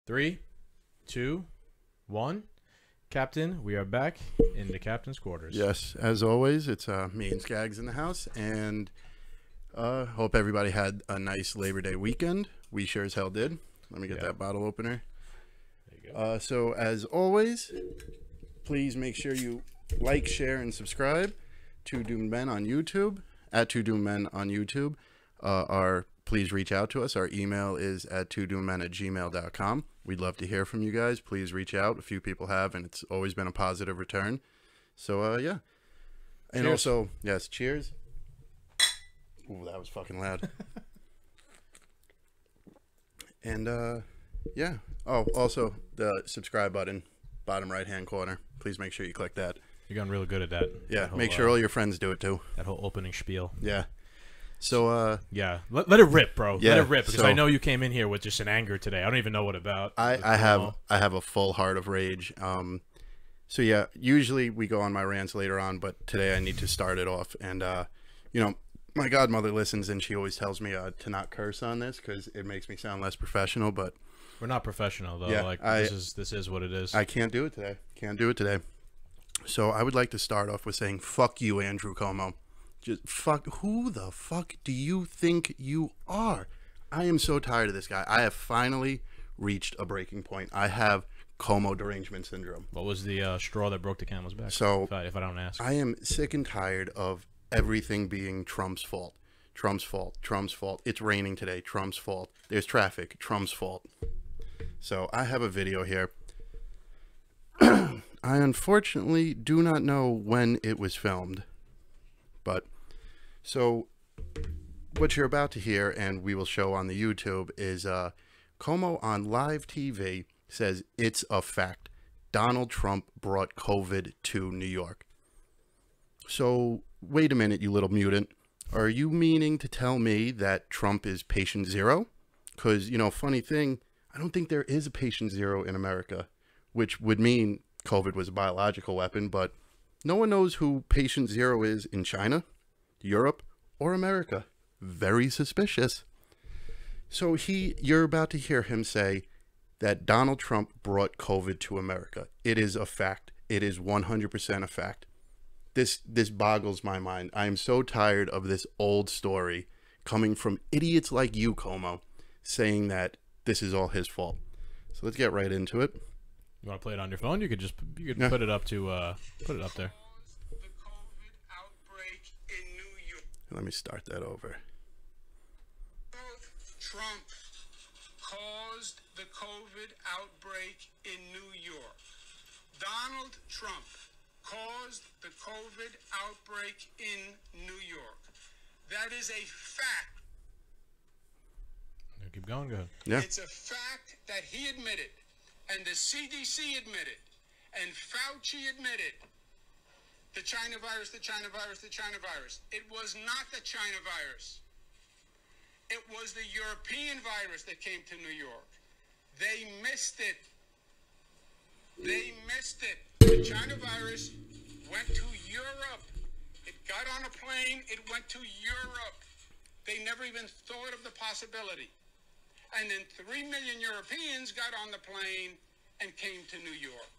Three, two, one. Captain, we are back in the captain's quarters. Yes, as always, it's me and Skaggs in the house, and hope everybody had a nice Labor Day weekend. We sure as hell did. Let me get that bottle opener. There you go. So as always, please make sure you like, share, and subscribe to Doomed Men on YouTube, at Two Doomed Men on YouTube. Please reach out to us. Our email is at twodoomedmen@gmail.com. We'd love to hear from you guys. Please reach out. A few people have, and it's always been a positive return. So, yeah. And Cheers. also, yes, cheers. Ooh, that was fucking loud. And, yeah. Oh, also, the subscribe button, bottom right-hand corner. Please make sure you click that. You're getting really good at that. Yeah, That whole, make sure all your friends do it, too. that whole opening spiel. Yeah. So, Yeah, let it rip, bro. Yeah, let it rip, because so- I know you came in here with just an anger today. I don't even know what about. I have a full heart of rage. So yeah, usually we go on my rants later on, but today I need to start it off. And you know, my godmother listens, and she always tells me to not curse on this because it makes me sound less professional. But We're not professional though. Yeah, like this is what it is. I can't do it today. Can't do it today. So I would like to start off with saying, "Fuck you, Andrew Cuomo." Just fuck. Who the fuck do you think you are? I am so tired of this guy. I have finally reached a breaking point. I have Como derangement syndrome. What was the straw that broke the camel's back? So if I don't ask. I am sick and tired of everything being Trump's fault. Trump's fault. Trump's fault. It's raining today. Trump's fault. There's traffic. Trump's fault. So I have a video here. I unfortunately do not know when it was filmed. But so what you're about to hear, and we will show on the YouTube, is Como on live TV says it's a fact. Donald Trump brought COVID to New York. So wait a minute, you little mutant. Are you meaning to tell me that Trump is patient zero? Because, you know, funny thing, I don't think there is a patient zero in America, which would mean COVID was a biological weapon, but no one knows who patient zero is in China, Europe, or America. Very suspicious. So you're about to hear him say that Donald Trump brought COVID to America. It is a fact. It is 100% a fact. This boggles my mind. I am so tired of this old story coming from idiots like you, Como, saying that this is all his fault. So let's get right into it. You want to play it on your phone? You could Yeah. put it up to put it up there. The COVID outbreak in New York. Let me start that over. Trump caused the COVID outbreak in New York. Donald Trump caused the COVID outbreak in New York. That is a fact. Keep going. Go ahead. Yeah. It's a fact that he admitted, and the CDC admitted, and Fauci admitted. The China virus, the China virus, the China virus. It was not the China virus. It was the European virus that came to New York. They missed it. They missed it. The China virus went to Europe. It got on a plane. It went to Europe. They never even thought of the possibility. And then 3 million Europeans got on the plane and came to New York.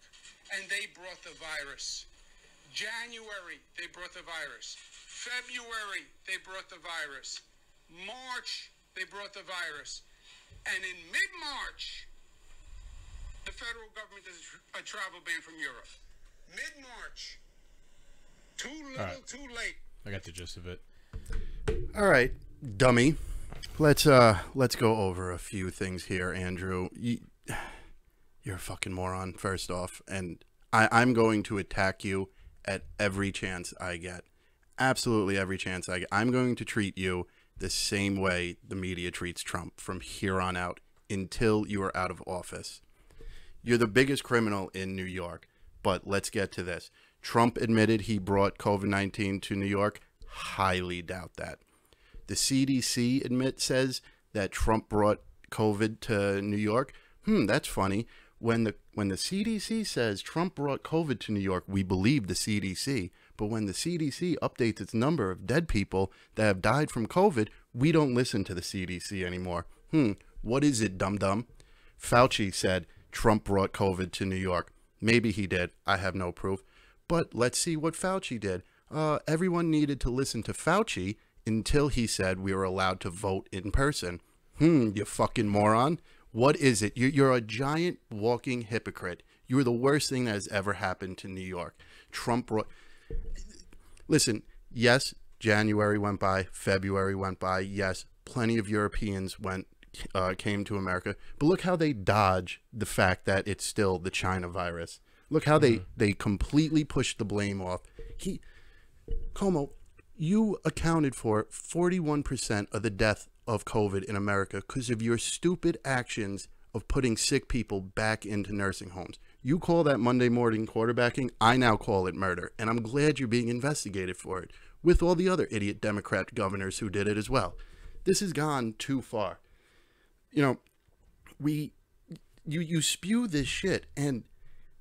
And they brought the virus. January, they brought the virus. February, they brought the virus. March, they brought the virus. And in mid-March, the federal government does a travel ban from Europe. Mid-March. Too little, right. too late. I got the gist of it. All right, dummy. Let's go over a few things here, Andrew. You're a fucking moron, first off, and I'm going to attack you at every chance I get. Absolutely every chance I get. I'm going to treat you the same way the media treats Trump from here on out until you are out of office. You're the biggest criminal in New York, but let's get to this. Trump admitted he brought COVID-19 to New York. Highly doubt that. The CDC says that Trump brought COVID to New York. That's funny. When the CDC says Trump brought COVID to New York, we believe the CDC. But when the CDC updates its number of dead people that have died from COVID, we don't listen to the CDC anymore. What is it, dum-dum? Fauci said Trump brought COVID to New York. Maybe he did. I have no proof. But let's see what Fauci did. Everyone needed to listen to Fauci until he said we were allowed to vote in person. You fucking moron. What is it? You're a giant walking hypocrite. You are the worst thing that has ever happened to New York. Trump brought... Listen, yes, January went by, February went by. Yes, plenty of Europeans came to America. But look how they dodge the fact that it's still the China virus. Look how they completely pushed the blame off. Cuomo, you accounted for 41% of the death of COVID in America because of your stupid actions of putting sick people back into nursing homes. You call that Monday morning quarterbacking. I now call it murder. And I'm glad you're being investigated for it with all the other idiot Democrat governors who did it as well. This has gone too far. You know, you spew this shit, and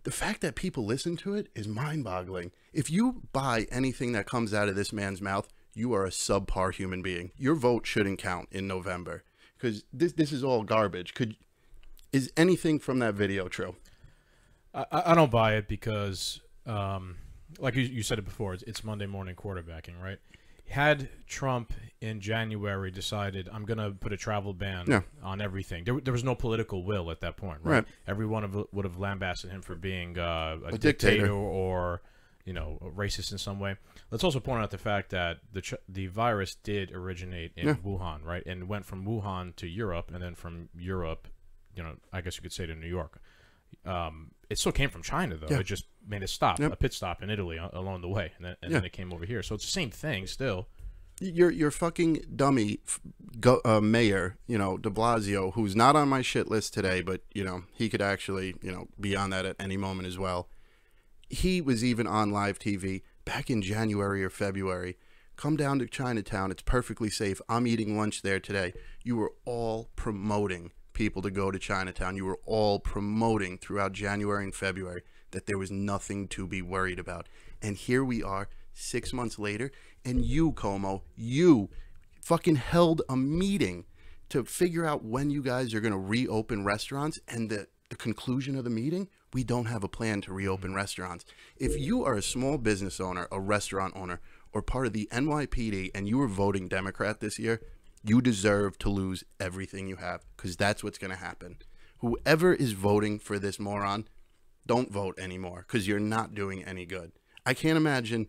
the fact that people listen to it is mind-boggling. If you buy anything that comes out of this man's mouth, you are a subpar human being. Your vote shouldn't count in November because this is all garbage. Is anything from that video true? I don't buy it because, like you said it before, it's Monday morning quarterbacking, right? Had Trump in January decided, I'm going to put a travel ban on everything, there was no political will at that point, right? Everyone would have lambasted him for being a dictator or, you know, racist in some way. Let's also point out the fact that the virus did originate in Wuhan, right? And went from Wuhan to Europe, and then from Europe, you know, I guess you could say to New York. It still came from China, though. It just made a stop, a pit stop in Italy along the way, and then it came over here. So it's the same thing still. Your fucking dummy mayor, you know, de Blasio, who's not on my shit list today, but, you know, he could actually, you know, be on that at any moment as well. He was even on live TV back in January or February. Come down to Chinatown. It's perfectly safe. I'm eating lunch there today. You were all promoting people to go to Chinatown. You were all promoting throughout January and February that there was nothing to be worried about. And here we are 6 months later, and you, Cuomo, you fucking held a meeting to figure out when you guys are going to reopen restaurants, and the conclusion of the meeting, we don't have a plan to reopen restaurants. If you are a small business owner, a restaurant owner, or part of the NYPD, and you were voting Democrat this year, you deserve to lose everything you have, because that's what's going to happen. Whoever is voting for this moron, don't vote anymore, because you're not doing any good. I can't imagine.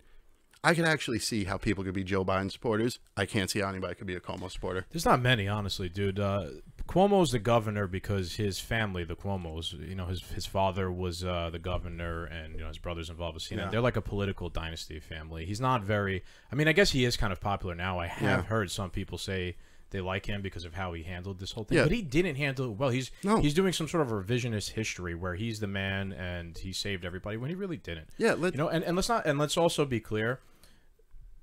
I can actually see how people could be Joe Biden supporters. I can't see how anybody could be a Cuomo supporter. There's not many, honestly, dude. Cuomo's the governor because his family, the Cuomos, you know, his father was the governor, and, you know, his brother's involved with CNN. They're like a political dynasty family. He's not very. I mean, I guess he is kind of popular now. I have heard some people say they like him because of how he handled this whole thing, but he didn't handle it well. He's doing some sort of revisionist history where he's the man and he saved everybody when he really didn't. You know, and let's also be clear,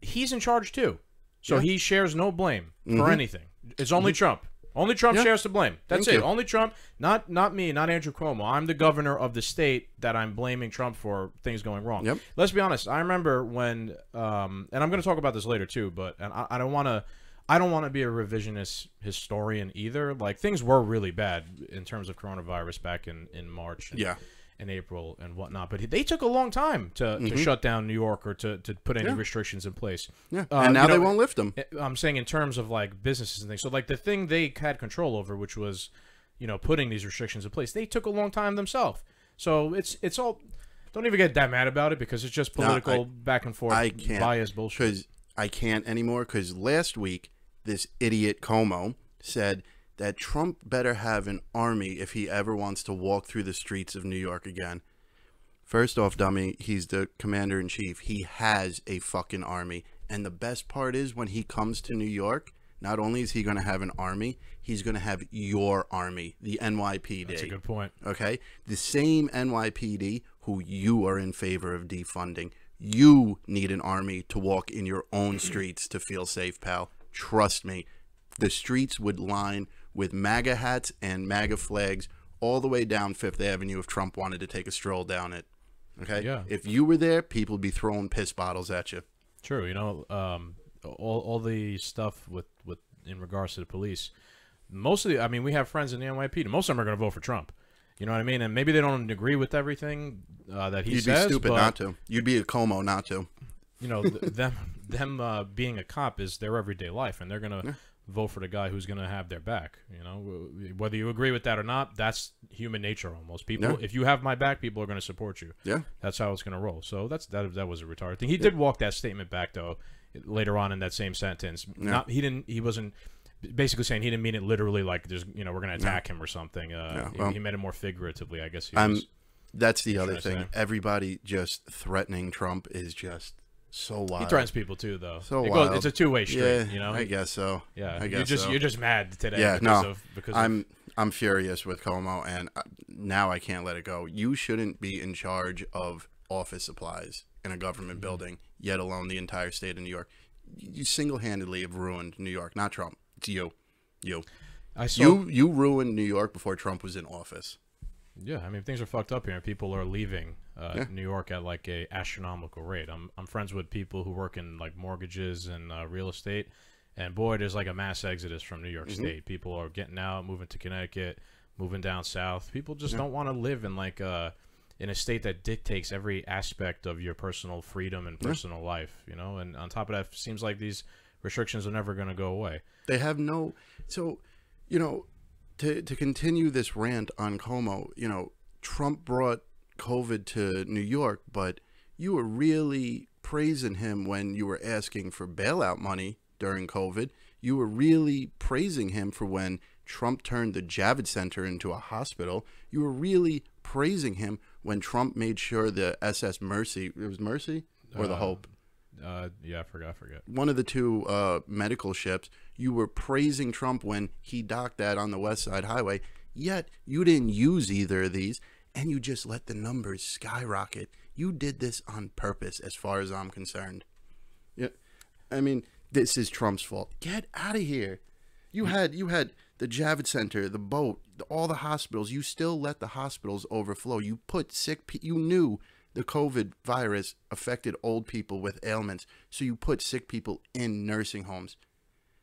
he's in charge too, so he shares no blame for anything. It's only Trump. Only Trump shares the blame. That's it. Only Trump, not me, not Andrew Cuomo. I'm the governor of the state that I'm blaming Trump for things going wrong. Let's be honest. I remember when, and I'm going to talk about this later too, but I don't want to be a revisionist historian either. Like, things were really bad in terms of coronavirus back in March and April and whatnot. But they took a long time to shut down New York or to put any restrictions in place. And now they won't lift them. I'm saying in terms of, like, businesses and things. So, like, the thing they had control over, which was, you know, putting these restrictions in place, they took a long time themselves. So it's all... Don't even get that mad about it, because it's just political back and forth bias bullshit. Because I can't anymore, because last week this idiot Cuomo said that Trump better have an army if he ever wants to walk through the streets of New York again. First off, dummy, he's the commander-in-chief. He has a fucking army. And the best part is, when he comes to New York, not only is he going to have an army, he's going to have your army, the NYPD. That's a good point. Okay? The same NYPD who you are in favor of defunding. You need an army to walk in your own streets to feel safe, pal. Trust me, the streets would line with MAGA hats and MAGA flags all the way down Fifth Avenue if Trump wanted to take a stroll down it. Okay? Yeah. If you were there, people would be throwing piss bottles at you. True. You know, all the stuff with in regards to the police, most of the, I mean, we have friends in the NYPD. And most of them are going to vote for Trump. You know what I mean? And maybe they don't agree with everything that he You'd says. You'd be stupid but, not to. You'd be a Cuomo not to. You know, them being a cop is their everyday life, and they're going to vote for the guy who's going to have their back. You know, whether you agree with that or not, that's human nature almost. People, if you have my back, people are going to support you. Yeah, that's how it's going to roll. So that was a retarded thing. He did walk that statement back though later on in that same sentence. He wasn't basically saying he didn't mean it literally, like there's we're going to attack him or something. He meant it more figuratively, I guess. That's the other thing. Everybody just threatening Trump is just so wild. He threatens people too, though. So wild. It's a two-way street. You know. I guess so. Yeah. I guess you're just mad today. Yeah. Because I'm furious with Cuomo, and now I can't let it go. You shouldn't be in charge of office supplies in a government building, yet alone the entire state of New York. You single-handedly have ruined New York, not Trump. It's you. You ruined New York before Trump was in office. Yeah, I mean things are fucked up here, and people are leaving New York at like a astronomical rate. I'm friends with people who work in like mortgages and real estate, and boy, there's like a mass exodus from New York State. People are getting out, moving to Connecticut, moving down south. People just don't want to live in like in a state that dictates every aspect of your personal freedom and personal life. You know, and on top of that, it seems like these restrictions are never going to go away. They have no. So, you know. To continue this rant on Cuomo, Trump brought COVID to New York, but you were really praising him when you were asking for bailout money during COVID. You were really praising him for when Trump turned the Javits Center into a hospital. You were really praising him when Trump made sure the SS Mercy, it was Mercy or the Hope? Yeah, I forgot. One of the two medical ships. You were praising Trump when he docked that on the West Side Highway, yet you didn't use either of these, and you just let the numbers skyrocket. You did this on purpose, as far as I'm concerned. Yeah, I mean, this is Trump's fault. Get out of here. You had the Javits Center, the boat, all the hospitals. You still let the hospitals overflow. You put sick people. You knew the COVID virus affected old people with ailments, so you put sick people in nursing homes.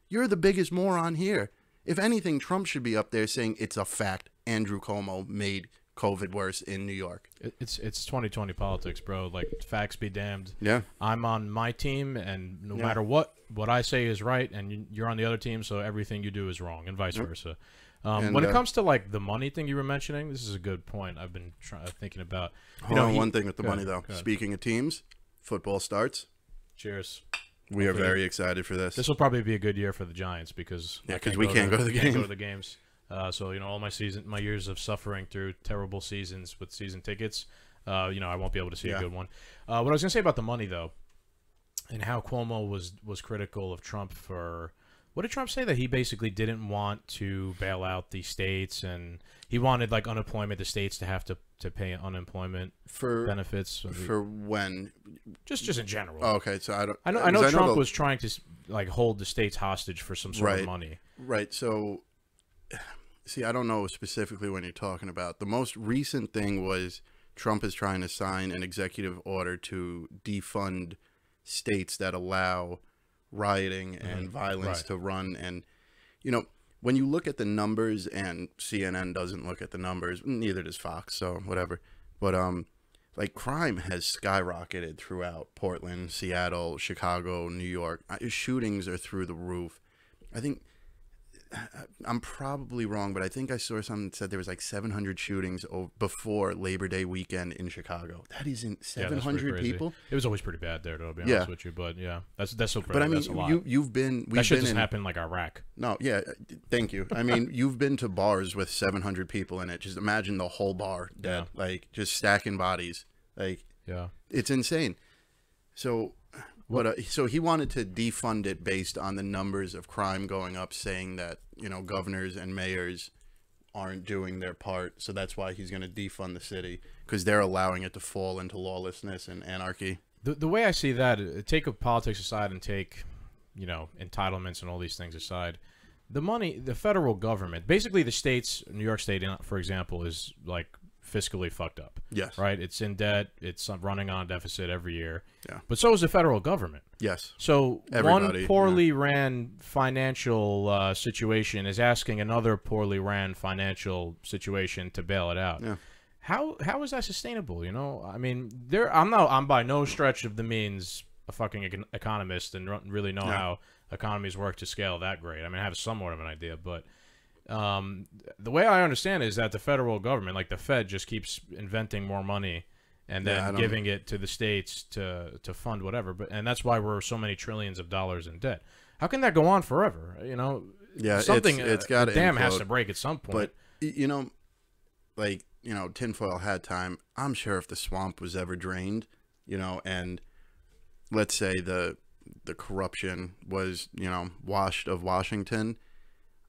You're the biggest moron here. If anything, Trump should be up there saying it's a fact Andrew Cuomo made COVID worse in New York. It's 2020 politics, bro. Like, facts be damned. Yeah. I'm on my team, and no matter what I say is right, and you're on the other team, so everything you do is wrong, and vice versa. When it comes to like the money thing you were mentioning, this is a good point. I've been thinking about. One thing with the money though. Speaking of teams, football starts. Cheers. We are very excited for this. This will probably be a good year for the Giants because we can't go to the games. So all my years of suffering through terrible seasons with season tickets, I won't be able to see a good one. What I was gonna say about the money though, and how Cuomo was critical of Trump for. What did Trump say? That he basically didn't want to bail out the states, and he wanted like unemployment, the states to have to pay unemployment benefits for when, just in general. Oh, okay, so I know Trump was trying to like hold the states hostage for some sort of money. Right. So, see, I don't know specifically when you're talking about. The most recent thing was Trump is trying to sign an executive order to defund states that allow rioting and violence to run. And when you look at the numbers, and CNN doesn't look at the numbers, neither does Fox, so whatever, but like crime has skyrocketed throughout Portland, Seattle, Chicago, New York. Shootings are through the roof. I think I'm probably wrong, but I think I saw something that said there was like 700 shootings before Labor Day weekend in Chicago. That isn't 700 people. It was always pretty bad there, to be honest with you. But that's so crazy. But I mean, that's a lot. you've been. That shit just happened like Iraq. No, yeah, thank you. I mean, you've been to bars with 700 people in it. Just imagine the whole bar dead, like just stacking bodies. Like, it's insane. So. So he wanted to defund it based on the numbers of crime going up, saying that, governors and mayors aren't doing their part. So that's why he's going to defund the city, because they're allowing it to fall into lawlessness and anarchy. The way I see that, take politics aside and take, entitlements and all these things aside, the money, the federal government, basically the states, New York State, for example, is like fiscally fucked up. Yes. Right? It's in debt. It's running on a deficit every year. Yeah. But so is the federal government. Yes. So Everybody, one poorly ran financial situation is asking another poorly ran financial situation to bail it out. Yeah. How is that sustainable? You know, I mean, I'm by no stretch of the means a fucking economist and don't really know how economies work to scale that great. I mean, I have somewhat of an idea, but the way I understand it is that the federal government, like the Fed, just keeps inventing more money and then giving it to the states to fund whatever. And that's why we're so many trillions of dollars in debt. How can that go on forever? You know, something it's got to dam implode. has to break at some point. But tinfoil hat time. I'm sure if the swamp was ever drained, and let's say the corruption was, washed of Washington,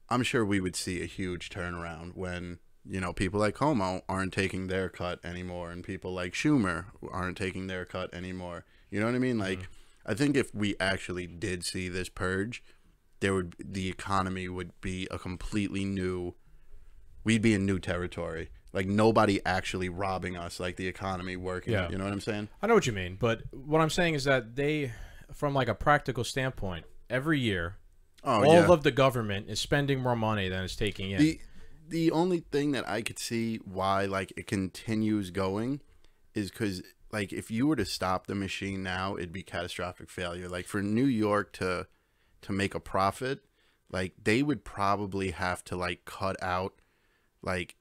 I'm sure we would see a huge turnaround when, people like Cuomo aren't taking their cut anymore and people like Schumer aren't taking their cut anymore. You know what I mean? Like, I think if we actually did see this purge, the economy would be a completely new, we'd be in new territory. Like, nobody actually robbing us, like the economy working. Yeah. You know what I'm saying? I know what you mean, but what I'm saying is that from like a practical standpoint, every year, all of the government is spending more money than it's taking in. The only thing that I could see why like it continues going is because like if you were to stop the machine now, it'd be catastrophic failure. Like for New York to make a profit, like they would probably have to like cut out like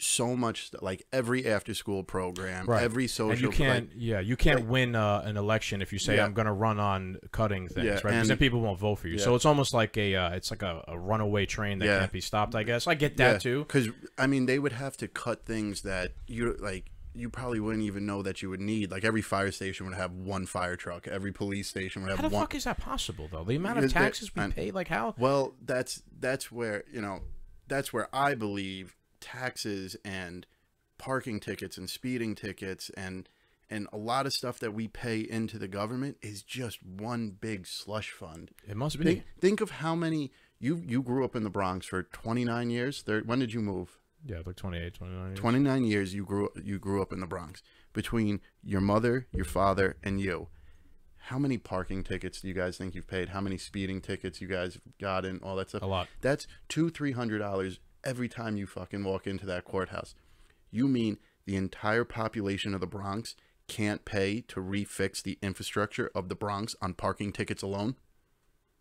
so much, like every after school program, every social. And you can't win an election if you say I'm going to run on cutting things, right? Because then people won't vote for you. So it's almost like a runaway train that can't be stopped. I guess I get that too. Because I mean, they would have to cut things that you probably wouldn't even know that you would need. Like every fire station would have one fire truck. Every police station would have one. How the fuck is that possible though? The amount of taxes we pay, like how? Well, that's where that's where I believe taxes and parking tickets and speeding tickets and a lot of stuff that we pay into the government is just one big slush fund. It must be. Think of how many you grew up in the Bronx for 29 years. When did you move? Yeah, like 28, 29 years. 29 years you grew up in the Bronx. Between your mother, your father, and you, how many parking tickets do you guys think you've paid? How many speeding tickets you guys got in? All that stuff. A lot. That's $200-300 every time you fucking walk into that courthouse. You mean the entire population of the Bronx can't pay to refix the infrastructure of the Bronx on parking tickets alone?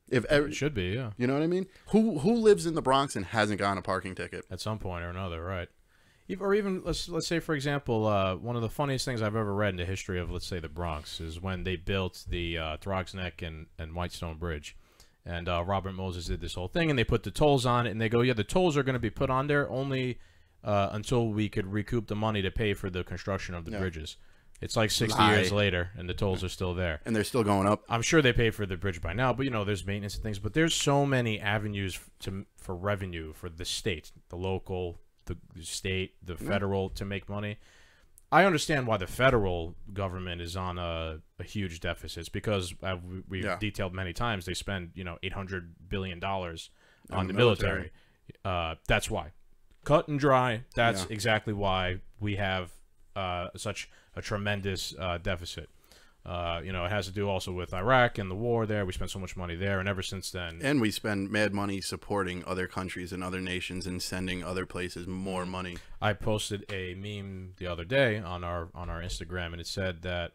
It should be, yeah. You know what I mean? Who lives in the Bronx and hasn't gotten a parking ticket at some point or another, right? Or even let's say, for example, one of the funniest things I've ever read in the history of, let's say, the Bronx is when they built the Throgs Neck and Whitestone Bridge. And Robert Moses did this whole thing, and they put the tolls on it, and they go, yeah, the tolls are going to be put on there only until we could recoup the money to pay for the construction of the bridges. It's like 60 years later, and the tolls are still there. And they're still going up. I'm sure they pay for the bridge by now, but, there's maintenance and things. But there's so many avenues for revenue for the state, the local, the state, the federal to make money. I understand why the federal government is on a huge deficit. It's because we've detailed many times they spend $800 billion on the military. That's why. Cut and dry. That's exactly why we have such a tremendous deficit. It has to do also with Iraq and the war there. We spent so much money there, and ever since then. And we spend mad money supporting other countries and other nations and sending other places more money. I posted a meme the other day on our Instagram, and it said that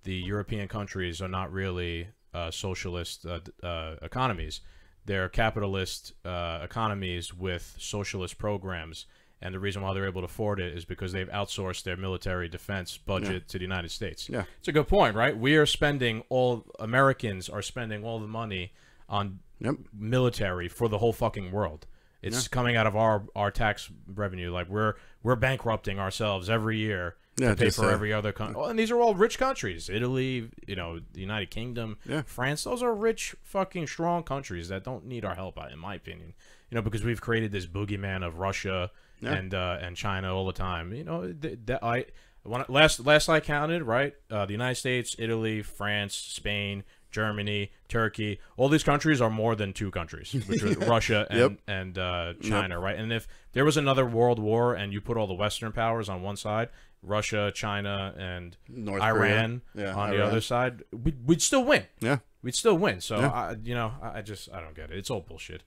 the European countries are not really socialist economies. They're capitalist economies with socialist programs. And the reason why they're able to afford it is because they've outsourced their military defense budget to the United States. Yeah. It's a good point, right? Americans are spending all the money on military for the whole fucking world. It's coming out of our tax revenue. Like we're bankrupting ourselves every year to pay for every other country. Oh, and these are all rich countries. Italy, the United Kingdom, France. Those are rich, fucking strong countries that don't need our help, in my opinion. Because we've created this boogeyman of Russia and China all the time. Last I counted, right? The United States, Italy, France, Spain, Germany, Turkey. All these countries are more than two countries, which are Russia and China, right? And if there was another world war and you put all the Western powers on one side, Russia, China, and North Iran Korea. on the other side, we'd still win. Yeah. We'd still win. So, I don't get it. It's all bullshit.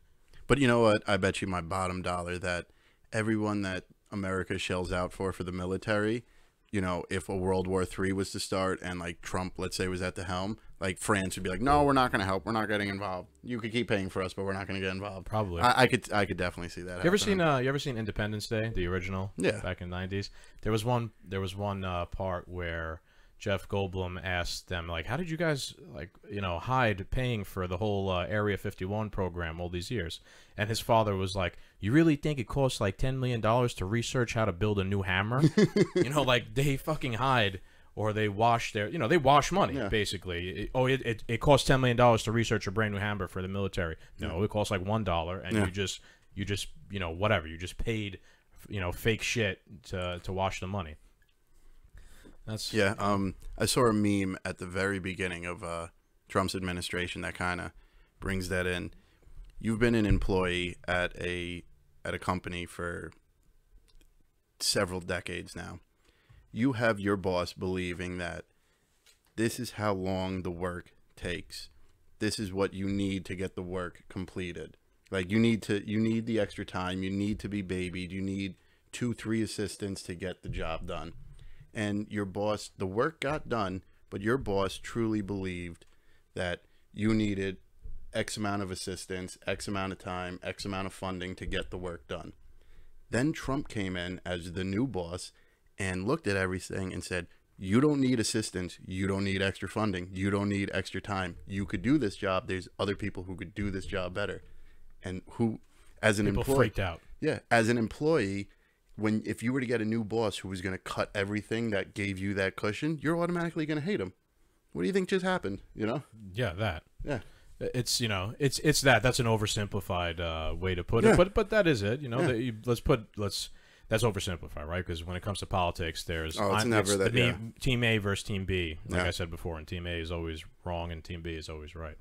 But you know what? I bet you my bottom dollar that everyone that America shells out for the military, you know, if a World War III was to start and like Trump, let's say, was at the helm, like France would be like, no, we're not going to help. We're not getting involved. You could keep paying for us, but we're not going to get involved. Probably. I could definitely see that. You ever seen Independence Day, the original? Yeah. Back in the 90s. There was one part where Jeff Goldblum asked them, like, how did you guys, like, you know, hide paying for the whole Area 51 program all these years? And his father was like, you really think it costs like $10 million to research how to build a new hammer? You know, like, they fucking hide, or they wash their, you know, they wash money, basically. It costs $10 million to research a brand new hammer for the military. No, it costs like $1, and you just, you know, whatever. You just paid, you know, fake shit to wash the money. That's I saw a meme at the very beginning of Trump's administration that kind of brings that in. You've been an employee at a company for several decades now. You have your boss believing that this is how long the work takes. This is what you need to get the work completed. Like you need the extra time. You need to be babied. You need 2-3 assistants to get the job done. And your boss, the work got done, but your boss truly believed that you needed X amount of assistance, X amount of time, X amount of funding to get the work done. Then Trump came in as the new boss and looked at everything and said, you don't need assistance. You don't need extra funding. You don't need extra time. You could do this job. There's other people who could do this job better. And who, as an employee, freaked out. Yeah, as an employee, if you were to get a new boss who was going to cut everything that gave you that cushion, you're automatically going to hate him. What do you think just happened? You know? Yeah, that. Yeah. It's, you know, it's that. That's an oversimplified way to put it. But that is it. You know, that's oversimplified, right? Because when it comes to politics, there's Team A versus Team B. Like I said before, and Team A is always wrong, and Team B is always right.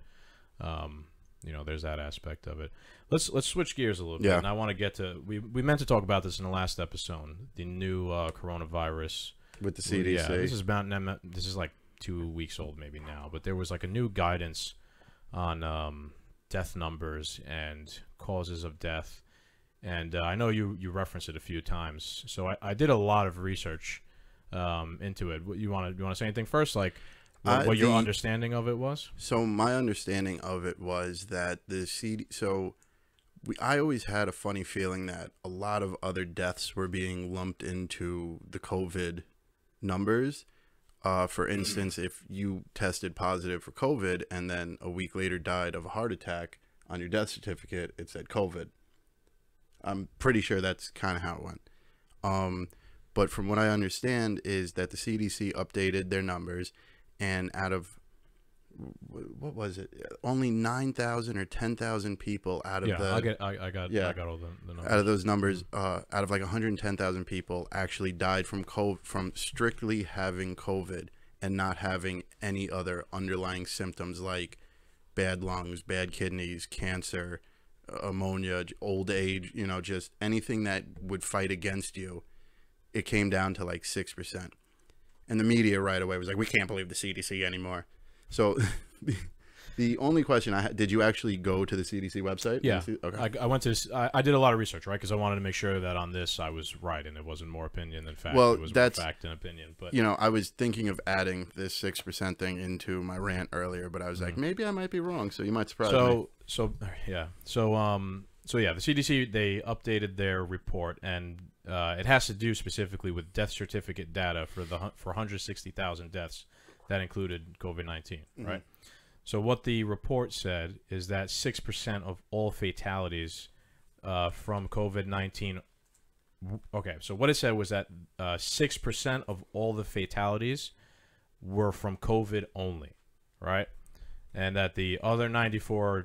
You know, there's that aspect of it. Let's switch gears a little bit. And I want to get to we meant to talk about this in the last episode, the new coronavirus with the CDC. Yeah, this is like 2 weeks old maybe now, but there was like a new guidance on death numbers and causes of death. And I know you referenced it a few times, so I did a lot of research into it. You want to say anything first, like what your understanding of it was? So my understanding of it was that I always had a funny feeling that a lot of other deaths were being lumped into the COVID numbers. For instance, if you tested positive for COVID and then a week later died of a heart attack, on your death certificate it said COVID. I'm pretty sure that's kind of how it went. But from what I understand is that the CDC updated their numbers, and out of, what was it, only 9,000 or 10,000 people out of I got all the numbers. Out of those numbers, out of like 110,000 people actually died from from strictly having COVID and not having any other underlying symptoms like bad lungs, bad kidneys, cancer, ammonia, old age, you know, just anything that would fight against you. It came down to like 6%. And the media right away was like, we can't believe the CDC anymore. So the only question I had, did you actually go to the CDC website? Yeah. Okay. I went to, I did a lot of research, right? Because I wanted to make sure that on this I was right and it wasn't more opinion than fact. Well, it was more fact than opinion. But, you know, I was thinking of adding this 6% thing into my rant earlier, but I was like, maybe I might be wrong. So you might surprise me. So the CDC, they updated their report, and it has to do specifically with death certificate data for 160,000 deaths that included COVID-19, right? So what the report said is that 6% of all fatalities from COVID-19. Okay, so what it said was that 6% of all the fatalities were from COVID only, right? And that the other 94%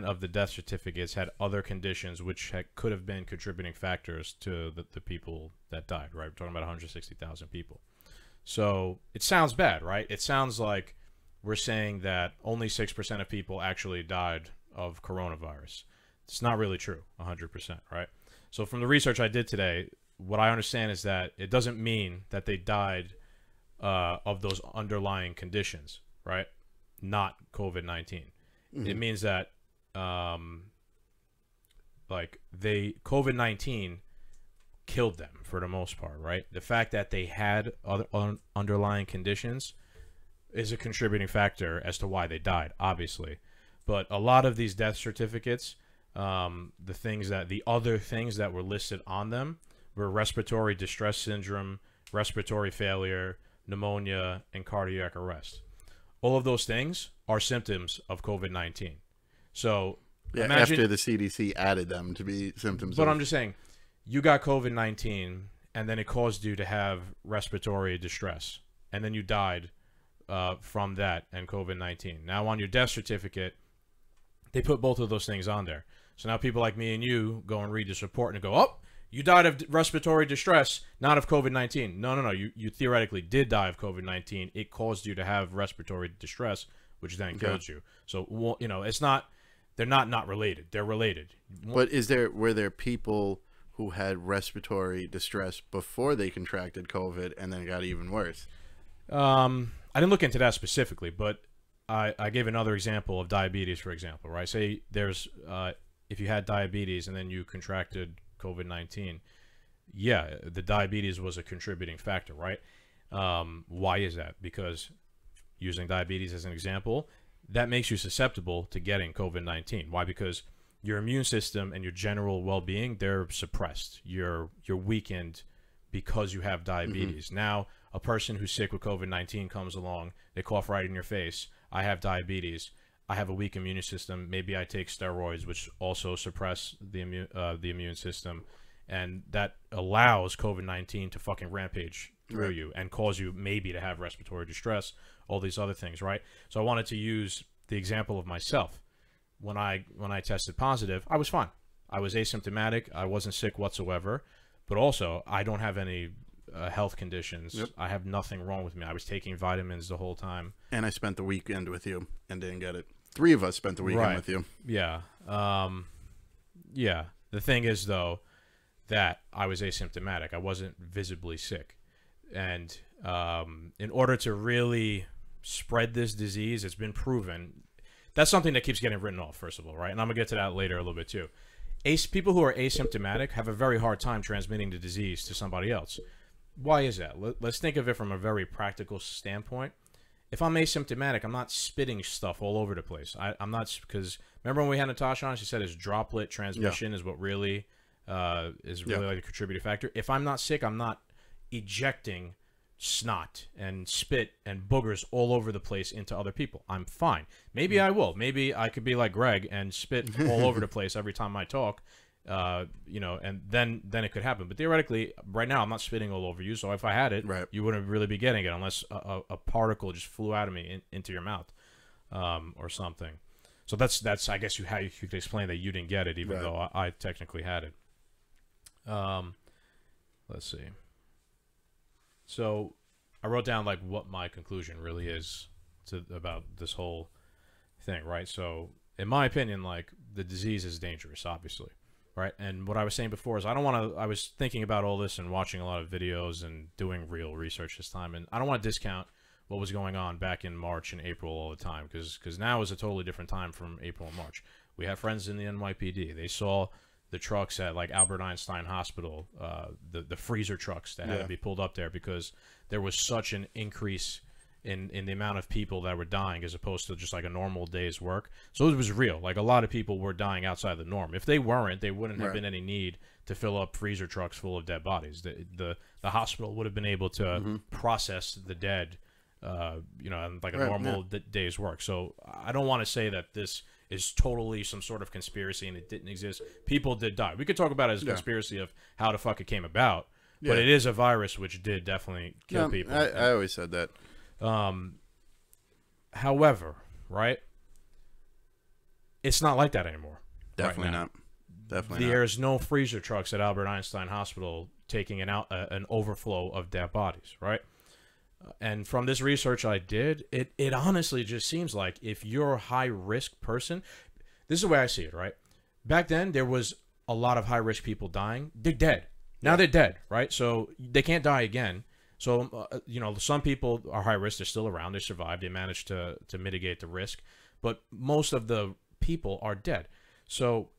of the death certificates had other conditions which could have been contributing factors to the people that died, right? We're talking about 160,000 people. So it sounds bad, right? It sounds like we're saying that only 6% of people actually died of coronavirus. It's not really true, 100%, right? So from the research I did today, what I understand is that it doesn't mean that they died of those underlying conditions, right? Not COVID-19. It means that COVID-19 killed them for the most part, right? The fact that they had other underlying conditions is a contributing factor as to why they died, obviously. But a lot of these death certificates, the other things that were listed on them were respiratory distress syndrome, respiratory failure, pneumonia, and cardiac arrest. All of those things are symptoms of COVID-19. So yeah, imagine, after the CDC added them to be symptoms. But I'm just saying, you got COVID-19, and then it caused you to have respiratory distress, and then you died from that and COVID-19. Now on your death certificate, they put both of those things on there. So now people like me and you go and read this report and go, oh, you died of respiratory distress, not of COVID-19. No. You theoretically did die of COVID-19. It caused you to have respiratory distress, which then killed you. So, you know, it's not, they're not related. They're related. But were there people who had respiratory distress before they contracted COVID and then it got even worse? I didn't look into that specifically, but I gave another example of diabetes, for example, right? Say there's, if you had diabetes and then you contracted COVID-19, yeah, the diabetes was a contributing factor, right? Why is that? Because using diabetes as an example, that makes you susceptible to getting COVID-19. Why? Because your immune system and your general well-being, they're suppressed. You're weakened because you have diabetes. Now, a person who's sick with COVID-19 comes along, they cough right in your face. I have diabetes. I have a weak immune system. Maybe I take steroids, which also suppress the immune system, and that allows COVID-19 to fucking rampage through you and cause you maybe to have respiratory distress, all these other things, right? So I wanted to use the example of myself. When I tested positive, I was fine. I was asymptomatic. I wasn't sick whatsoever, but also I don't have any health conditions. Yep. I have nothing wrong with me. I was taking vitamins the whole time. And I spent the weekend with you and didn't get it. 3 of us spent the weekend with you. Yeah. Yeah. The thing is, though, that I was asymptomatic. I wasn't visibly sick. And in order to really spread this disease, it's been proven. That's something that keeps getting written off, first of all, right? And I'm going to get to that later a little bit, too. People who are asymptomatic have a very hard time transmitting the disease to somebody else. Why is that? Let's think of it from a very practical standpoint. If I'm asymptomatic, I'm not spitting stuff all over the place. I'm not, because remember when we had Natasha on, she said his droplet transmission is what really like a contributing factor. If I'm not sick, I'm not ejecting snot and spit and boogers all over the place into other people. I'm fine. Maybe I will. Maybe I could be like Greg and spit all over the place every time I talk. You know, and then it could happen. But theoretically, right now, I'm not spitting all over you. So if I had it, you wouldn't really be getting it unless a particle just flew out of me into your mouth, or something. So that's I guess how you could explain that you didn't get it, even though I technically had it. Let's see. So I wrote down like what my conclusion really is about this whole thing, right? So in my opinion, like the disease is dangerous, obviously. Right, and what I was saying before is I was thinking about all this and watching a lot of videos and doing real research this time, and I don't want to discount what was going on back in March and April all the time, because now is a totally different time from April and March. We have friends in the NYPD. They saw the trucks at like Albert Einstein Hospital, the freezer trucks that had to be pulled up there because there was such an increase in the amount of people that were dying as opposed to just like a normal day's work. So it was real. Like a lot of people were dying outside the norm. If they weren't, there wouldn't have been any need to fill up freezer trucks full of dead bodies. The hospital would have been able to process the dead, you know, like a normal day's work. So I don't want to say that this is totally some sort of conspiracy and it didn't exist. People did die. We could talk about it as a conspiracy of how the fuck it came about, but it is a virus which did definitely kill people. I always said that. However, right, it's not like that anymore. Definitely right not. Definitely not. There's no freezer trucks at Albert Einstein Hospital taking an overflow of dead bodies, right? And from this research I did, it honestly just seems like if you're a high-risk person, this is the way I see it, right? Back then, there was a lot of high-risk people dying. They're dead. Now they're dead, right? So they can't die again. So, some people are high risk. They're still around. They survived. They managed to mitigate the risk. But most of the people are dead. So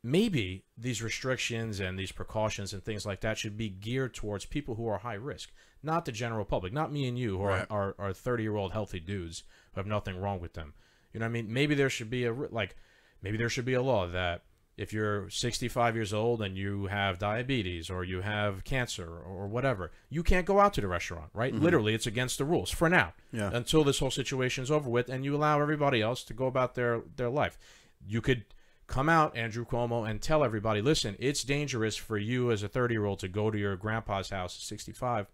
maybe these restrictions and these precautions and things like that should be geared towards people who are high risk, not the general public, not me and you who are 30-year-old healthy dudes who have nothing wrong with them. You know what I mean? Maybe there should be a law that if you're 65 years old and you have diabetes or you have cancer or whatever, you can't go out to the restaurant, right? Literally, it's against the rules for now until this whole situation is over with, and you allow everybody else to go about their life. You could come out, Andrew Cuomo, and tell everybody, listen, it's dangerous for you as a 30-year-old to go to your grandpa's house at 65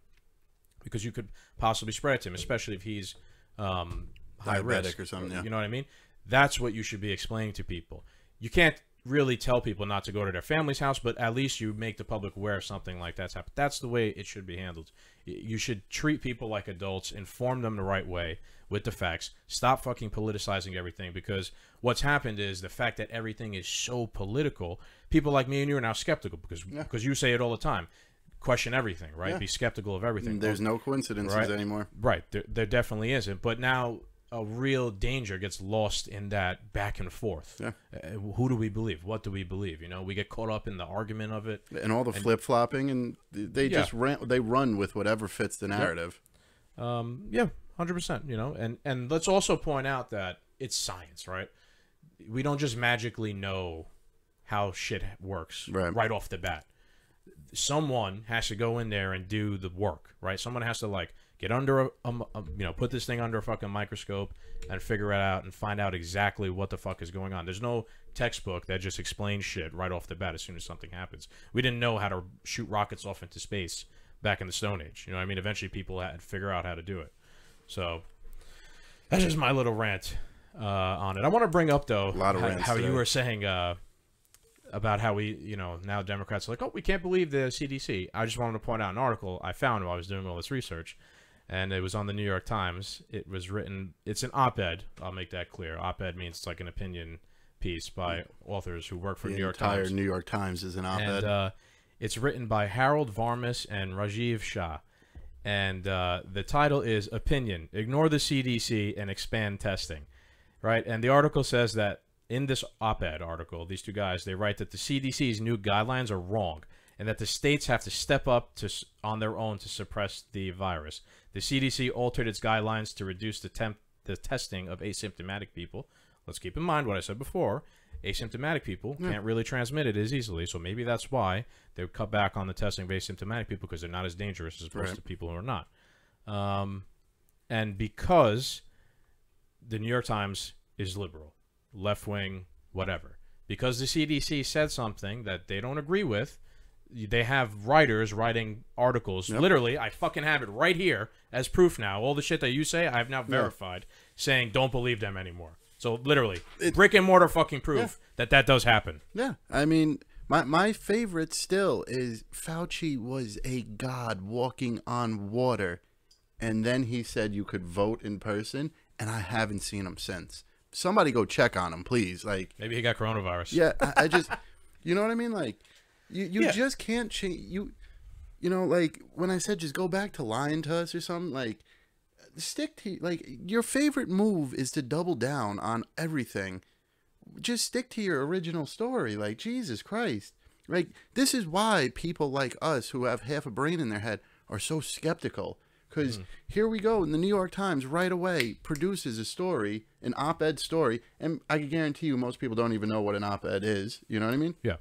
because you could possibly spread it to him, especially if he's high risk or something. You know what I mean? That's what you should be explaining to people. You can't really tell people not to go to their family's house, but at least you make the public aware of something like that's happened. That's the way it should be handled. You should treat people like adults, inform them the right way with the facts. Stop fucking politicizing everything, because what's happened is the fact that everything is so political, people like me and you are now skeptical because you say it all the time. Question everything, right? Be skeptical of everything. There's no coincidences anymore. Right. There definitely isn't. But now a real danger gets lost in that back and forth. Who do we believe? What do we believe? We get caught up in the argument of it and all the flip-flopping, and they just run with whatever fits the narrative. 100%. And let's also point out that it's science, right? We don't just magically know how shit works right off the bat. Someone has to go in there and do the work, right? Someone has to get under put this thing under a fucking microscope and figure it out and find out exactly what the fuck is going on. There's no textbook that just explains shit right off the bat as soon as something happens. We didn't know how to shoot rockets off into space back in the Stone Age. You know what I mean? Eventually people had to figure out how to do it. So that's just my little rant on it. I want to bring up, though, how you were saying about how we, now Democrats are like, oh, we can't believe the CDC. I just wanted to point out an article I found while I was doing all this research, and it was on the New York Times. It was written, it's an op-ed, I'll make that clear. Op-ed means it's like an opinion piece by authors who work for New York Times. The entire New York Times is an op-ed. And it's written by Harold Varmus and Rajiv Shah. And the title is Opinion, Ignore the CDC and Expand Testing. Right? And the article says that in this op-ed article, these two guys, they write that the CDC's new guidelines are wrong and that the states have to step up on their own to suppress the virus. The CDC altered its guidelines to reduce the testing of asymptomatic people. Let's keep in mind what I said before. Asymptomatic people can't really transmit it as easily, so maybe that's why they cut back on the testing of asymptomatic people, because they're not as dangerous as opposed to people who are not. And because the New York Times is liberal, left-wing, whatever, because the CDC said something that they don't agree with, they have writers writing articles. Literally, I fucking have it right here as proof now. All the shit that you say, I have now verified, saying don't believe them anymore. So literally, brick and mortar fucking proof that does happen. Yeah, I mean, my favorite still is Fauci was a god walking on water, and then he said you could vote in person, and I haven't seen him since. Somebody go check on him, please. Maybe he got coronavirus. Yeah, I just, you know what I mean? You just can't change. When I said just go back to lying to us or something, stick to, your favorite move is to double down on everything. Just stick to your original story. Jesus Christ. This is why people like us who have half a brain in their head are so skeptical. Because here we go, and the New York Times right away produces a story, an op-ed story, and I can guarantee you most people don't even know what an op-ed is. You know what I mean? Yeah.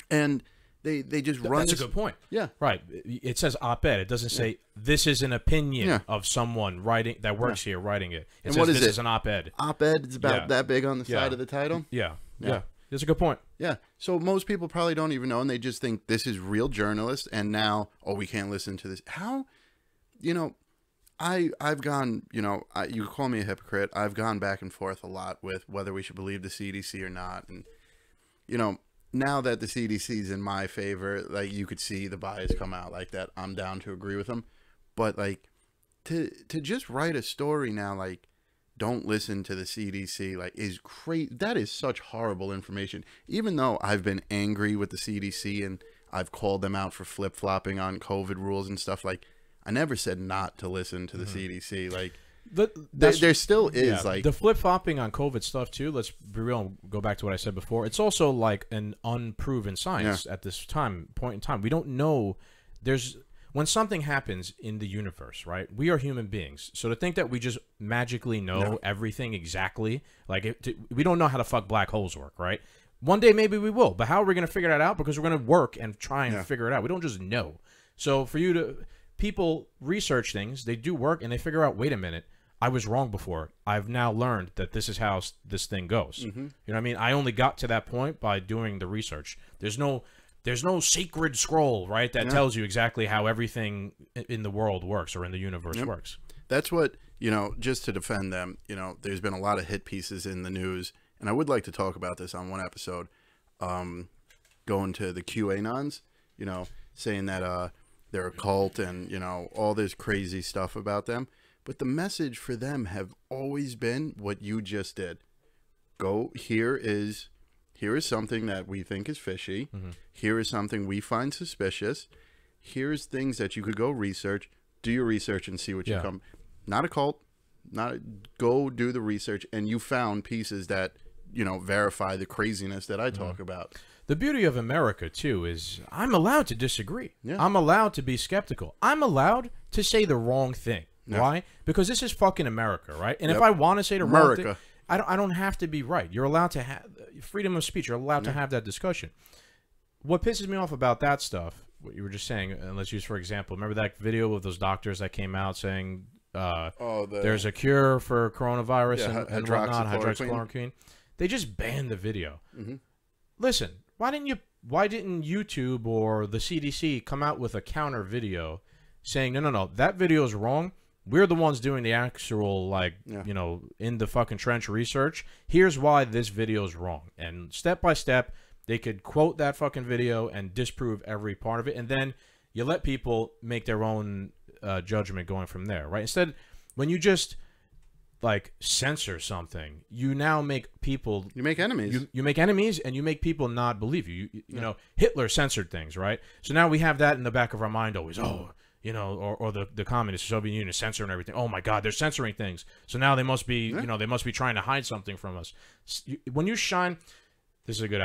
And they just run That's a good point. Yeah. Right. It says op-ed. It doesn't say this is an opinion of someone writing that works here writing it. It says this is an op-ed. Op-ed is about that big on the side of the title? Yeah. That's a good point. Yeah. So most people probably don't even know, and they just think this is real journalists, and now, we can't listen to this. How, I've gone, you call me a hypocrite. I've gone back and forth a lot with whether we should believe the CDC or not. And, now that the CDC is in my favor, you could see the bias come out like that. I'm down to agree with them. But, to just write a story now like, don't listen to the CDC, like, is crazy. That is such horrible information. Even though I've been angry with the CDC and I've called them out for flip-flopping on COVID rules and stuff, like, I never said not to listen to the CDC. Like, there still is, like... The flip-flopping on COVID stuff, too, let's be real and go back to what I said before. It's also, like, an unproven science at this point in time. We don't know... When something happens in the universe, right, we are human beings. So to think that we just magically know everything exactly, like, we don't know how the fuck black holes work, right? One day maybe we will, but how are we going to figure that out? Because we're going to work and try and figure it out. We don't just know. So for you to... People research things, they do work, and they figure out, wait a minute, I was wrong before. I've now learned that this is how this thing goes. You know what I mean? I only got to that point by doing the research. There's no sacred scroll, right, that tells you exactly how everything in the world works or in the universe works. That's what, you know, just to defend them, you know, there's been a lot of hit pieces in the news, and I would like to talk about this on one episode, going to the QAnons, you know, saying that they're a cult and, you know, all this crazy stuff about them. But the message for them have always been what you just did. Here is something that we think is fishy. Here is something we find suspicious. Here's things that you could go research. Do your research and see what you come. Not a cult. Go do the research, and you found pieces that, you know, verify the craziness that I talk about. The beauty of America, too, is I'm allowed to disagree. I'm allowed to be skeptical. I'm allowed to say the wrong thing. Why? Because this is fucking America, right? And if I want to say the wrong thing, I don't have to be right. You're allowed to have freedom of speech. You're allowed to have that discussion. What pisses me off about that stuff, what you were just saying, and let's use for example, remember that video of those doctors that came out saying there's a cure for coronavirus and whatnot, hydroxychloroquine? They just banned the video. Listen, why didn't YouTube or the CDC come out with a counter video saying, no, that video is wrong. We're the ones doing the actual, like, you know, in the fucking trench research. Here's why this video is wrong. And step by step, they could quote that fucking video and disprove every part of it. And then you let people make their own judgment going from there, right? Instead, when you just, like, censor something, you now make people... You make enemies. You make enemies, and you make people not believe you. You know, Hitler censored things, right? So now we have that in the back of our mind always. Oh... You know, or the communist Soviet Union is censoring everything. Oh my God, they're censoring things. So now they must be, you know, they must be trying to hide something from us. When you shine, this is a good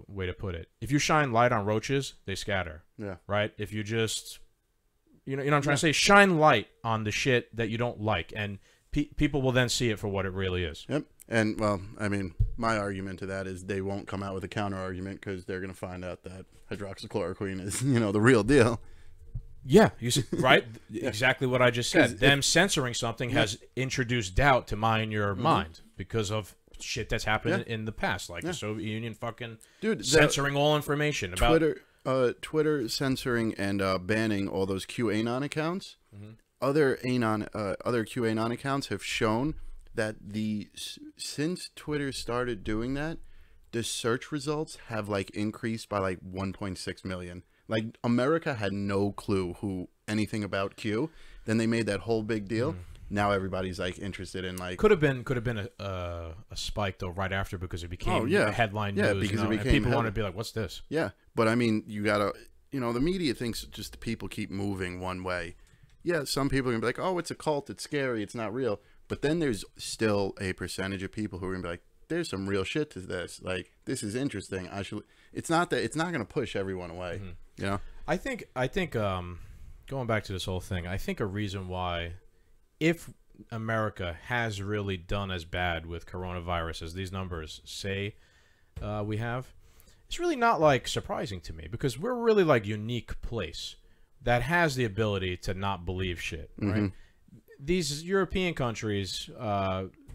way to put it. If you shine light on roaches, they scatter. Right. If you just, you know what I'm trying to say. Shine light on the shit that you don't like, and people will then see it for what it really is. And well, I mean, my argument to that is they won't come out with a counter argument because they're going to find out that hydroxychloroquine is, you know, the real deal. Yeah, you see, right? Exactly what I just said. Them censoring something has introduced doubt to your mind because of shit that's happened in the past, like the Soviet Union fucking censoring all information about Twitter censoring and banning all those QAnon accounts. Other QAnon accounts have shown that since Twitter started doing that, the search results have like increased by like 1.6 million. Like, America had no clue anything about Q. Then they made that whole big deal. Now everybody's like interested in like. Could have been a spike though right after because it became headline news. Because it became, and people want to be like, what's this? Yeah, but I mean, you gotta, you know, the media thinks just the people keep moving one way. Yeah, some people are gonna be like, oh, it's a cult, it's scary, it's not real. But then there's still a percentage of people who are gonna be like, there's some real shit to this. Like, this is interesting. It's not gonna push everyone away. You know, I think going back to this whole thing, I think a reason why, if America has really done as bad with coronavirus as these numbers say we have, it's really not like surprising to me because we're really like unique place that has the ability to not believe shit, right? These European countries,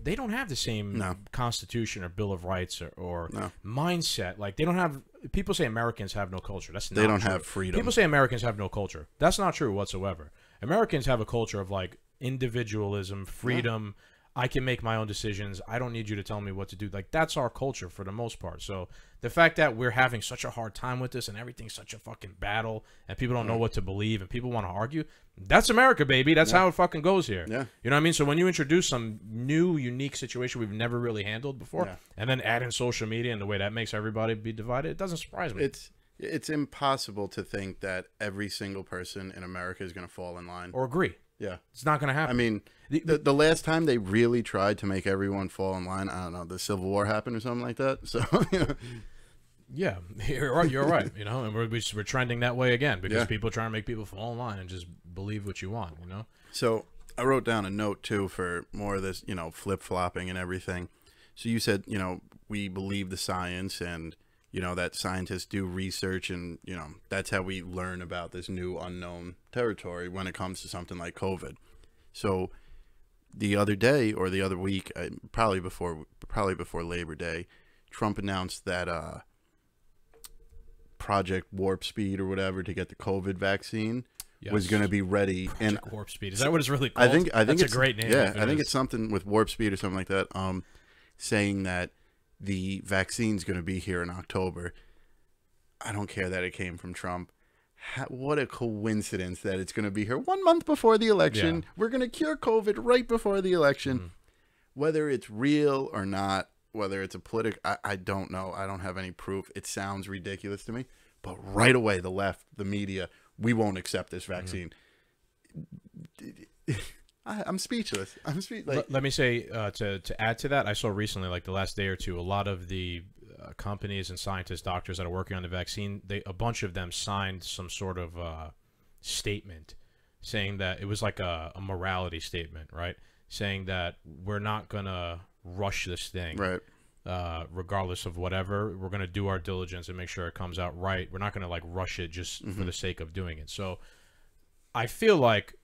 they don't have the same constitution or Bill of Rights or mindset. Like, they don't have. People say Americans have no culture. That's not They don't true. have freedom. People say Americans have no culture. That's not true whatsoever. Americans have a culture of like individualism, freedom. I can make my own decisions. I don't need you to tell me what to do. Like, that's our culture for the most part. So the fact that we're having such a hard time with this and everything's such a fucking battle and people don't know what to believe and people want to argue, that's America, baby. That's how it fucking goes here. Yeah. You know what I mean? So when you introduce some new, unique situation we've never really handled before, and then add in social media and the way that makes everybody be divided, it doesn't surprise me. It's impossible to think that every single person in America is going to fall in line. Or agree. Yeah. It's not going to happen. I mean, the last time they really tried to make everyone fall in line, I don't know, the Civil War happened or something like that. So, yeah, you're right. You're right. You know, and we're trending that way again because people are trying to make people fall in line and just believe what you want. You know. So I wrote down a note too for more of this, you know, flip flopping and everything. So you said, you know, we believe the science and, you know, that scientists do research and, you know, that's how we learn about this new unknown territory when it comes to something like COVID. So the other day or the other week, probably before Labor Day, Trump announced that Project Warp Speed or whatever to get the COVID vaccine was going to be ready. Project Warp Speed. Is that what it's really called? I think that's it's a great name. Yeah, I think it's something with Warp Speed or something like that. Saying that the vaccine's going to be here in October. I don't care that it came from Trump. What a coincidence that it's going to be here 1 month before the election. Yeah. We're going to cure COVID right before the election. Whether it's real or not, whether it's a I don't know. I don't have any proof. It sounds ridiculous to me. But right away, the left, the media, we won't accept this vaccine. I'm speechless. Let me say, to add to that, I saw recently, like the last day or two, a lot of the companies and scientists, doctors that are working on the vaccine, a bunch of them signed some sort of statement saying that it was like a morality statement, right? Saying that we're not going to rush this thing. Right. Regardless of whatever, we're going to do our diligence and make sure it comes out right. We're not going to like rush it just for the sake of doing it. So I feel like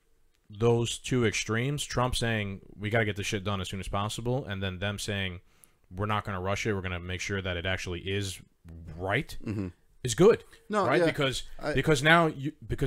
those two extremes, Trump saying we got to get this shit done as soon as possible, and then them saying we're not going to rush it, we're going to make sure that it actually is right, is good. No, right? Yeah, because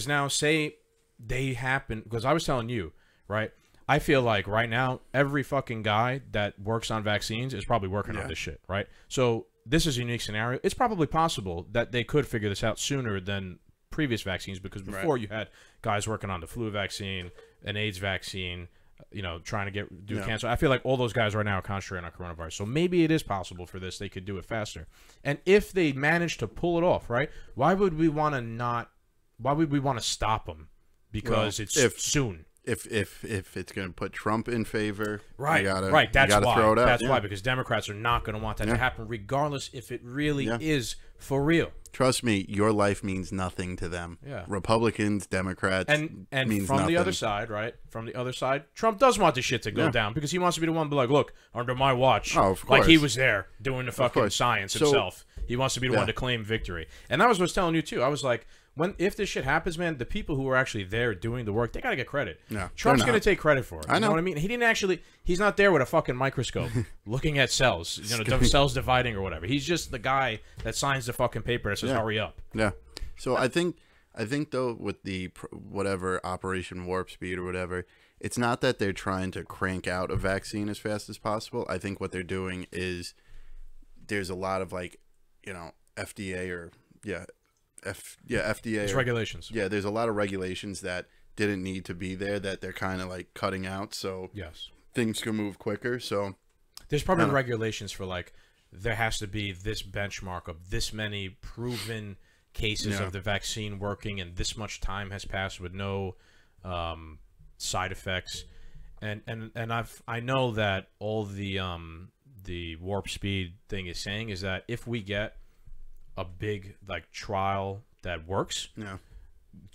now say they happen, because I was telling you, right? I feel like right now every fucking guy that works on vaccines is probably working on this shit, right? So this is a unique scenario. It's probably possible that they could figure this out sooner than previous vaccines, because before you had guys working on the flu vaccine, an AIDS vaccine, you know, trying to do cancer. I feel like all those guys right now are concentrating on coronavirus. So maybe it is possible for this. They could do it faster. And if they manage to pull it off, right, why would we want to stop them? Because it's soon. If it's going to put Trump in favor, right, that's why. Throw it out. That's why, because Democrats are not going to want that to happen, regardless if it really is for real. Trust me, your life means nothing to them. Yeah. Republicans, Democrats, and means from nothing. The other side, right? From the other side, Trump does want this shit to go down because he wants to be the one to be like, look, under my watch, of course. like he was there doing the fucking science himself. He wants to be the one to claim victory. And that was what I was telling you too. I was like, if this shit happens, man, the people who are actually there doing the work, they gotta get credit. No, Trump's gonna take credit for it. You know what I mean? He didn't actually. He's not there with a fucking microscope looking at cells, you know, cells dividing or whatever. He's just the guy that signs the fucking paper that says hurry up. Yeah. So I think though with the whatever Operation Warp Speed or whatever, it's not that they're trying to crank out a vaccine as fast as possible. I think what they're doing is there's a lot of like, you know, FDA or FDA. It's regulations. Yeah, there's a lot of regulations that didn't need to be there that they're kind of like cutting out, so things can move quicker. So there's probably regulations for like there has to be this benchmark of this many proven cases of the vaccine working, and this much time has passed with no side effects. And I know that all the warp speed thing is saying is that if we get a big like trial that works,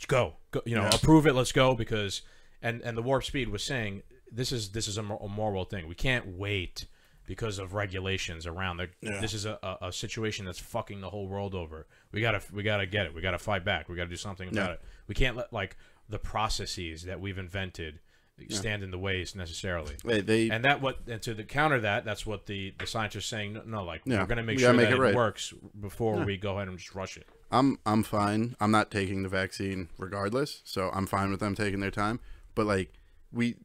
go you know, approve it, let's go, because and the warp speed was saying this is a moral thing. We can't wait because of regulations around there. This is a situation that's fucking the whole world over. We gotta get it. We gotta fight back. We gotta do something about it. We can't let like the processes that we've invented stand in the ways necessarily. And to counter that, that's what the scientists are saying. No, like we're gonna make sure that it works before we go ahead and just rush it. I'm fine. I'm not taking the vaccine regardless, so I'm fine with them taking their time. But like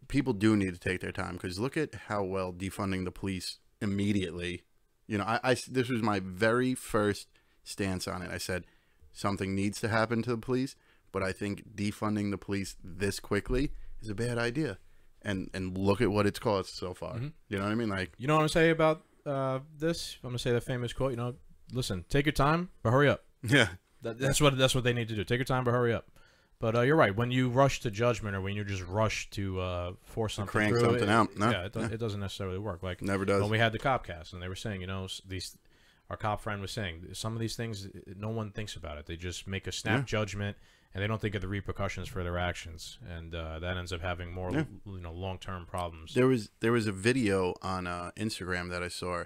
people do need to take their time, because look at how well defunding the police immediately. You know, this was my very first stance on it. I said something needs to happen to the police, but I think defunding the police this quickly is a bad idea. And look at what it's caused so far. You know what I mean? Like, you know what I'm gonna say about this? I'm gonna say the famous quote. You know, listen, take your time, but hurry up. Yeah, that's what they need to do. Take your time, but hurry up. But you're right. When you rush to judgment, or when you just rush to force something crank through, something out, no, it doesn't necessarily work. Like, never does. When we had the cop cast, and they were saying, you know, our cop friend was saying, some of these things, no one thinks about it. They just make a snap judgment, and they don't think of the repercussions for their actions, and that ends up having more, long-term problems. There was a video on Instagram that I saw,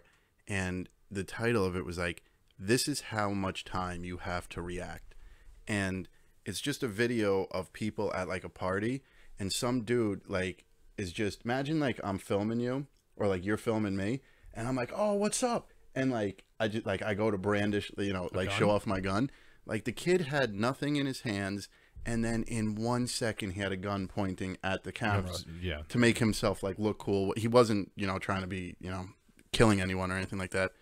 and the title of it was like, "This is how much time you have to react," and it's just a video of people at like a party, and some dude like is just, imagine like I'm filming you, or like you're filming me, and I'm like, "Oh, what's up?" And like I go to brandish, show off my gun. Like, the kid had nothing in his hands, and then in 1 second he had a gun pointing at the camera to make himself like look cool. He wasn't, trying to be, killing anyone or anything like that.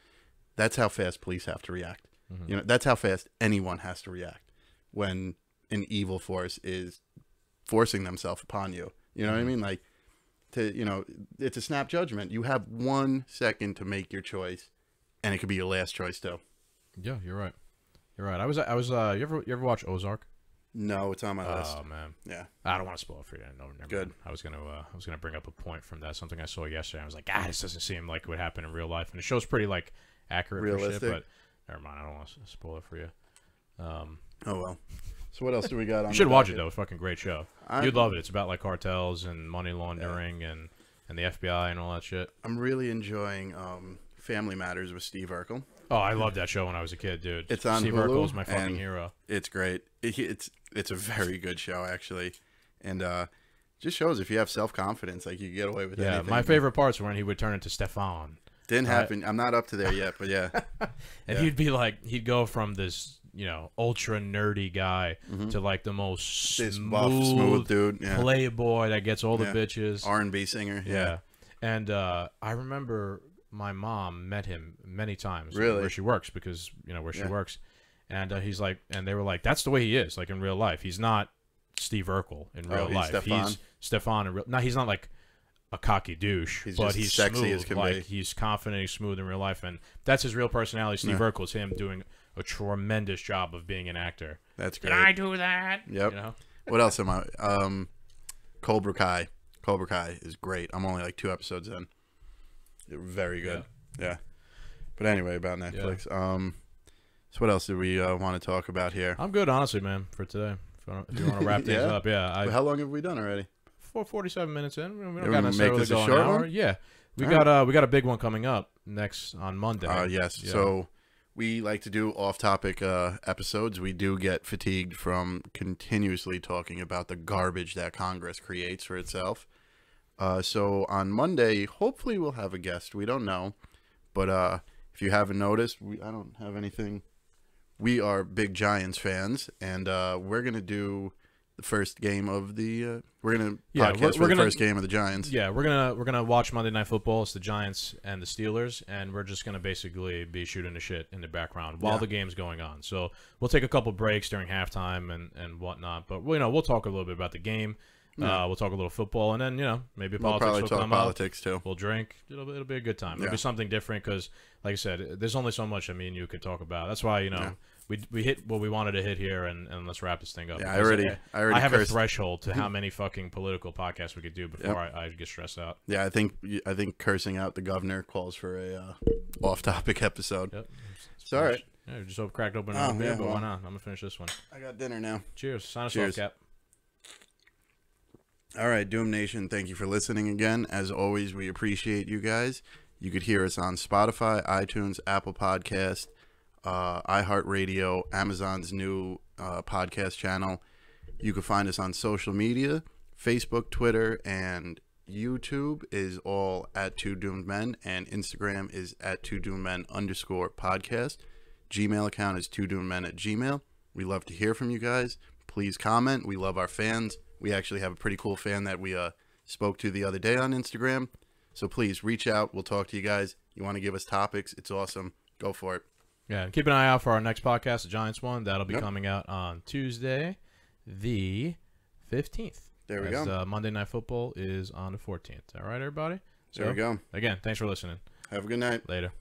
That's how fast police have to react. That's how fast anyone has to react when an evil force is forcing themselves upon you. You know what I mean? Like, it's a snap judgment. You have 1 second to make your choice, and it could be your last choice too. Yeah, you're right. You're right. I was. You ever watch Ozark? No, it's on my list. Oh man. Yeah. I don't want to spoil it for you. No, never Good. Mind. I was gonna bring up a point from that. Something I saw yesterday. I was like, this doesn't seem like what happened in real life, and the show's pretty like accurate realistic. For shit, but never mind. I don't want to spoil it for you. Oh well. So what else do we got on? You should watch it though. It's a fucking great show. You'd love it. It's about like cartels and money laundering and the FBI and all that shit. I'm really enjoying Family Matters with Steve Urkel. Oh, I loved that show when I was a kid, dude. It's on Steve Hulu, Urkel is my fucking hero. It's great. It's a very good show, actually, and just shows if you have self-confidence, like, you can get away with anything. My favorite parts were when he would turn into Stefan. Didn't happen. I'm not up to there yet, but yeah. And he'd be like, he'd go from this, ultra nerdy guy to like the most smooth dude, playboy that gets all the bitches. R&B singer, yeah. And I remember my mom met him many times really? Where she works, because where she works, and he's like, and they were like, that's the way he is, like in real life. He's not Steve Urkel in real life. Stefan? He's Stefan in real. No, he's not like a cocky douche, but he's sexy smooth, as can like be. He's confident, he's smooth in real life, and that's his real personality. Steve Urkel is him doing a tremendous job of being an actor. That's great. Did I do that? Yep. What else am I? Cobra Kai. Cobra Kai is great. I'm only like 2 episodes in. They're very good. Yeah. But anyway, about Netflix. So what else do we want to talk about here? I'm good, honestly, man, for today. If you want to wrap things up, How long have we done already? 47 minutes in. We don't we got make this a short one? Yeah. We got a big one coming up next on Monday. Yes. Yeah. So we like to do off-topic episodes. We do get fatigued from continuously talking about the garbage that Congress creates for itself. So on Monday, hopefully we'll have a guest. We don't know. But if you haven't noticed, I don't have anything. We are big Giants fans, and we're going to do the first game of the we're going to podcast for the first game of the Giants. Yeah, we're going to watch Monday Night Football. It's the Giants and the Steelers, and we're just going to basically be shooting the shit in the background while the game's going on. So we'll take a couple breaks during halftime and whatnot, but we'll talk a little bit about the game. We'll talk a little football, and then maybe politics will come politics up. Too. We'll drink. It'll be a good time. It'll be something different, because, like I said, there's only so much me and you could talk about. That's why we hit what we wanted to hit here, and let's wrap this thing up. Yeah, I have a threshold to how many fucking political podcasts we could do before I get stressed out. Yeah, I think cursing out the governor calls for a off-topic episode. Yep. It's all right. Yeah, we just cracked open a beer, but why not? I'm gonna finish this one. I got dinner now. Cheers. Sign us off, Cap. All right, Doom Nation, thank you for listening again. As always, we appreciate you guys. You could hear us on Spotify, iTunes, Apple Podcast, iHeartRadio, Amazon's new podcast channel. You can find us on social media. Facebook, Twitter, and YouTube is all at 2 Doomed Men, and Instagram is at 2DoomedMen_podcast. Gmail account is 2DoomedMen@gmail. We love to hear from you guys. Please comment. We love our fans. We actually have a pretty cool fan that we spoke to the other day on Instagram. So please reach out. We'll talk to you guys. You want to give us topics? It's awesome. Go for it. Yeah, and keep an eye out for our next podcast, the Giants one. That'll be coming out on Tuesday, the 15th. There we go. Monday Night Football is on the 14th. All right, everybody? There we go. Again, thanks for listening. Have a good night. Later.